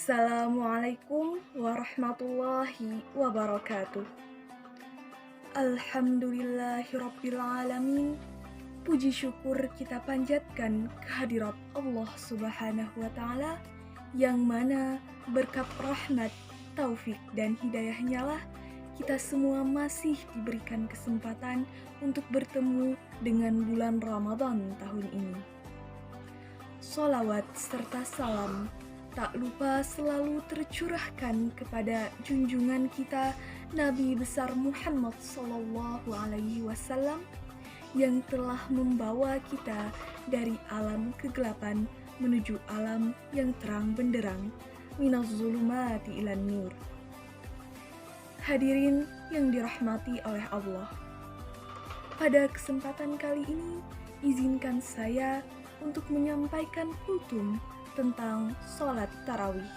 Assalamualaikum warahmatullahi wabarakatuh. Alhamdulillahirrabbilalamin. Puji syukur kita panjatkan kehadirat Allah Subhanahu wa Ta'ala, yang mana berkat rahmat, taufik, dan hidayahnya lah kita semua masih diberikan kesempatan untuk bertemu dengan bulan Ramadan tahun ini. Sholawat serta salam tak lupa selalu tercurahkan kepada junjungan kita Nabi besar Muhammad Sallallahu Alaihi Wasallam, yang telah membawa kita dari alam kegelapan menuju alam yang terang benderang, minaz zulumati ilan nur. Hadirin yang dirahmati oleh Allah, pada kesempatan kali ini izinkan saya untuk menyampaikan kultum tentang sholat tarawih.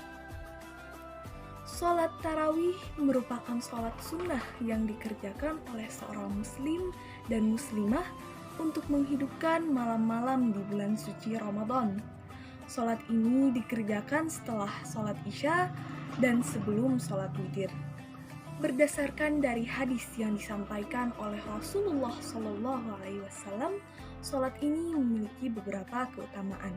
Sholat tarawih merupakan sholat sunnah yang dikerjakan oleh seorang muslim dan muslimah untuk menghidupkan malam-malam di bulan suci Ramadan. Sholat ini dikerjakan setelah sholat isya dan sebelum sholat witir. Berdasarkan dari hadis yang disampaikan oleh Rasulullah SAW, sholat ini memiliki beberapa keutamaan.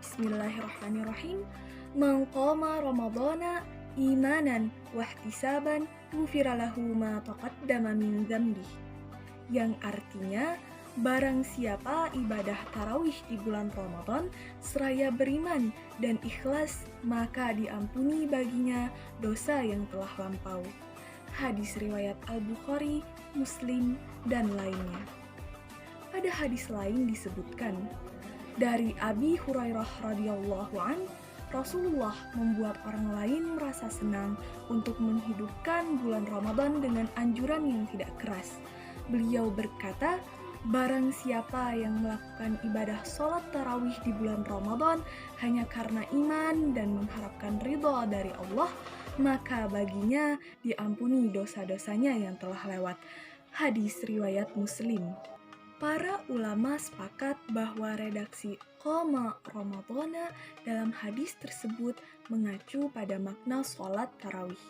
Bismillahirrahmanirrahim. Man qama ramadhana imanan wahtisaban ghufira lahu ma taqaddama min dzambih. Yang artinya, barang siapa ibadah tarawih di bulan Ramadan seraya beriman dan ikhlas, maka diampuni baginya dosa yang telah lampau. Hadis riwayat Al-Bukhari, Muslim, dan lainnya. Pada hadis lain disebutkan, dari Abi Hurairah radhiyallahu an, Rasulullah membuat orang lain merasa senang untuk menghidupkan bulan Ramadan dengan anjuran yang tidak keras. Beliau berkata, barang siapa yang melakukan ibadah sholat tarawih di bulan Ramadan hanya karena iman dan mengharapkan ridha dari Allah, maka baginya diampuni dosa-dosanya yang telah lewat. Hadis riwayat Muslim. Para ulama sepakat bahwa redaksi qoma ramadhana dalam hadis tersebut mengacu pada makna sholat tarawih.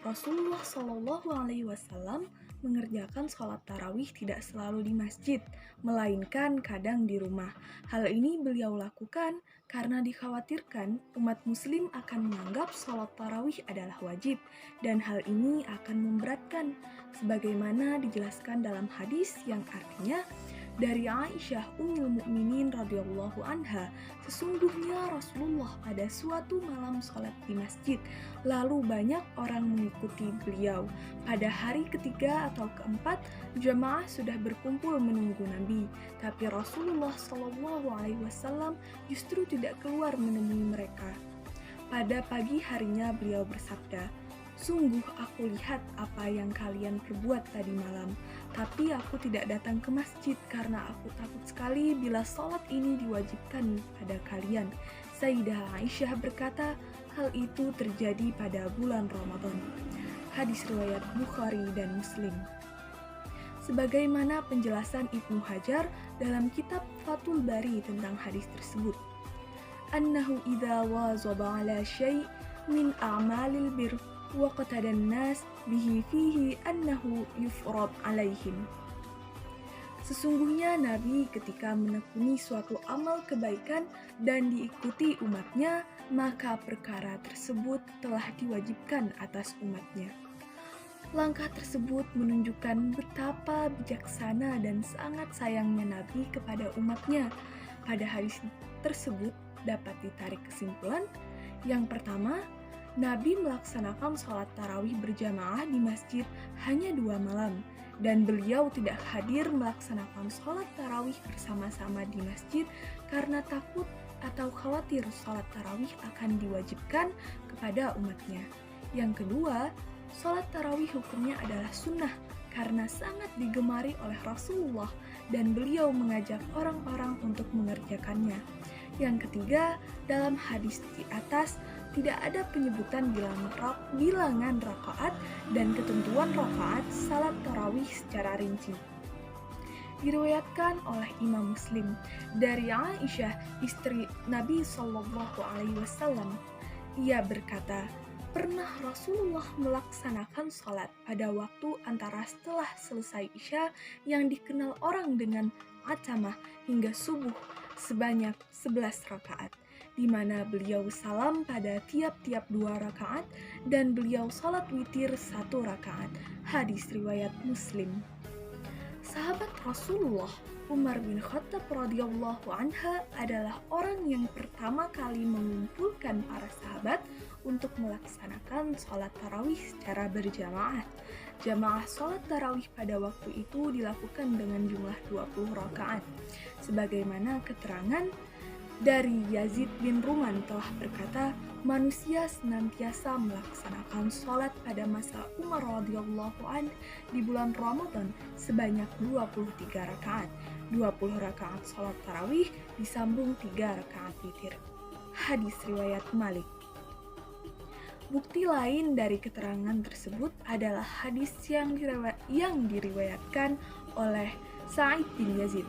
Rasulullah SAW mengerjakan sholat tarawih tidak selalu di masjid, melainkan kadang di rumah. Hal ini beliau lakukan karena dikhawatirkan umat muslim akan menganggap sholat tarawih adalah wajib, dan hal ini akan memberatkan, sebagaimana dijelaskan dalam hadis yang artinya, dari Aisyah Ummul Mukminin radhiyallahu anha, sesungguhnya Rasulullah pada suatu malam sholat di masjid, lalu banyak orang mengikuti beliau. Pada hari ketiga atau keempat, jamaah sudah berkumpul menunggu Nabi, tapi Rasulullah SAW justru tidak keluar menemui mereka. Pada pagi harinya beliau bersabda, "Sungguh aku lihat apa yang kalian perbuat tadi malam, tapi aku tidak datang ke masjid karena aku takut sekali bila sholat ini diwajibkan pada kalian." Sayyidah Aisyah berkata, hal itu terjadi pada bulan Ramadan. Hadis riwayat Bukhari dan Muslim. Sebagaimana penjelasan Ibnu Hajar dalam kitab Fathul Bari tentang hadis tersebut, annahu idza wazaba ala syai' min a'malil birr waqtadan nas bihi fihi annahu yufrad alaihim. Sesungguhnya Nabi ketika menekuni suatu amal kebaikan dan diikuti umatnya, maka perkara tersebut telah diwajibkan atas umatnya. Langkah tersebut menunjukkan betapa bijaksana dan sangat sayangnya Nabi kepada umatnya. Pada hadis tersebut dapat ditarik kesimpulan. Yang pertama, Nabi melaksanakan sholat tarawih berjamaah di masjid hanya 2 malam, dan beliau tidak hadir melaksanakan sholat tarawih bersama-sama di masjid karena takut atau khawatir sholat tarawih akan diwajibkan kepada umatnya. Yang kedua, sholat tarawih hukumnya adalah sunnah karena sangat digemari oleh Rasulullah dan beliau mengajak orang-orang untuk mengerjakannya. Yang ketiga, dalam hadis di atas tidak ada penyebutan bilangan rakaat dan ketentuan rakaat salat tarawih secara rinci. Diriwayatkan oleh Imam Muslim dari Aisyah, istri Nabi SAW, Ia berkata, pernah Rasulullah melaksanakan sholat pada waktu antara setelah selesai Isya yang dikenal orang dengan atamah hingga subuh sebanyak 11 rakaat, di mana beliau salam pada tiap-tiap 2 rakaat dan beliau sholat witir 1 rakaat. Hadis riwayat Muslim. Sahabat Rasulullah Umar bin Khattab radhiyallahu anha adalah orang yang pertama kali mengumpulkan para sahabat untuk melaksanakan sholat tarawih secara berjamaah. Jamaah sholat tarawih pada waktu itu dilakukan dengan jumlah 20 rakaat. Sebagaimana keterangan dari Yazid bin Ruman telah berkata, manusia senantiasa melaksanakan sholat pada masa Umar radhiyallahu anhu di bulan Ramadan sebanyak 23 rakaat. 20 rakaat sholat tarawih disambung 3 rakaat witir. Hadis riwayat Malik. Bukti lain dari keterangan tersebut adalah hadis yang diriwayatkan oleh Sa'id bin Yazid,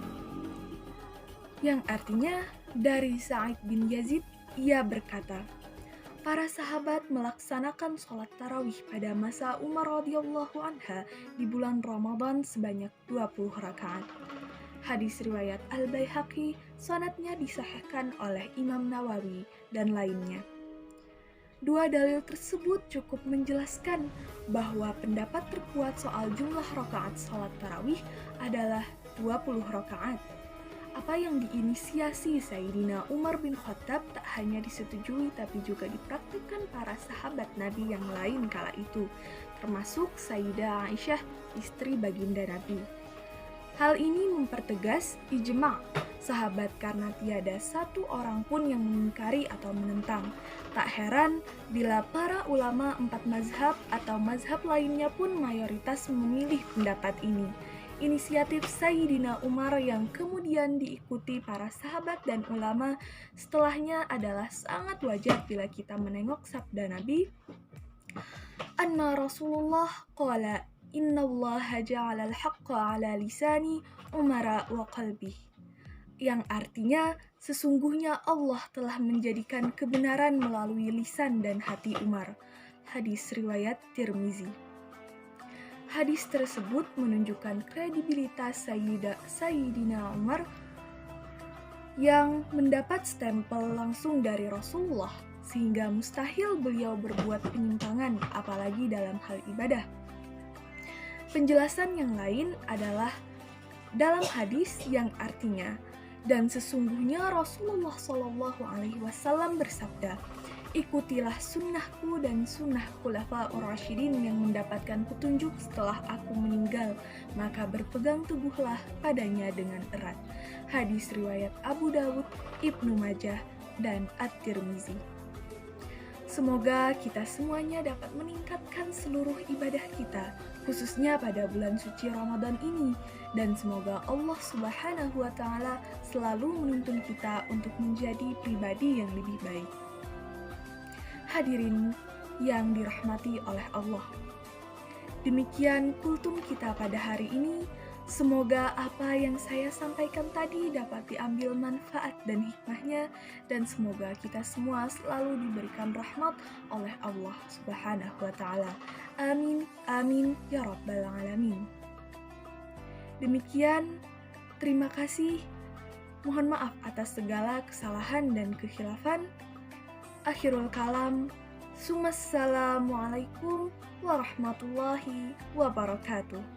yang artinya dari Sa'id bin Yazid, ia berkata, para sahabat melaksanakan sholat tarawih pada masa Umar radhiyallahu anha di bulan Ramadan sebanyak 20 rakaat. Hadis riwayat Al-Baihaqi, sanadnya disahihkan oleh Imam Nawawi dan lainnya. Dua dalil tersebut cukup menjelaskan bahwa pendapat terkuat soal jumlah rakaat sholat tarawih adalah 20 rakaat. Apa yang diinisiasi Sayyidina Umar bin Khattab tak hanya disetujui tapi juga dipraktikkan para sahabat Nabi yang lain kala itu, termasuk Sayyidah Aisyah, istri baginda Nabi. Hal ini mempertegas ijma' sahabat karena tiada satu orang pun yang mengingkari atau menentang. Tak heran bila para ulama 4 mazhab atau mazhab lainnya pun mayoritas memilih pendapat ini. Inisiatif Sayyidina Umar yang kemudian diikuti para sahabat dan ulama setelahnya adalah sangat wajar bila kita menengok sabda Nabi, anna Rasulullah qala innallaha ja'ala al-haqqa ala lisani umara wa qalbi, yang artinya sesungguhnya Allah telah menjadikan kebenaran melalui lisan dan hati Umar. Hadis riwayat Tirmizi. Hadis tersebut menunjukkan kredibilitas Sayyidina Umar yang mendapat stempel langsung dari Rasulullah, sehingga mustahil beliau berbuat penyimpangan apalagi dalam hal ibadah. Penjelasan yang lain adalah dalam hadis yang artinya, dan sesungguhnya Rasulullah SAW bersabda, ikutilah sunnahku dan sunnah khulafaur rasyidin yang mendapatkan petunjuk setelah aku meninggal, maka berpegang teguhlah padanya dengan erat. Hadis riwayat Abu Dawud, Ibnu Majah, dan At-Tirmizi. Semoga kita semuanya dapat meningkatkan seluruh ibadah kita, khususnya pada bulan suci Ramadan ini, dan semoga Allah Subhanahu wa Ta'ala selalu menuntun kita untuk menjadi pribadi yang lebih baik. Hadirin yang dirahmati oleh Allah, demikian kultum kita pada hari ini. Semoga apa yang saya sampaikan tadi dapat diambil manfaat dan hikmahnya, dan semoga kita semua selalu diberikan rahmat oleh Allah Subhanahu wa Ta'ala. Amin, amin, ya Rabbal Alamin. Demikian, terima kasih. Mohon maaf atas segala kesalahan dan kekhilafan. Akhirul kalam, Assalamualaikum warahmatullahi wabarakatuh.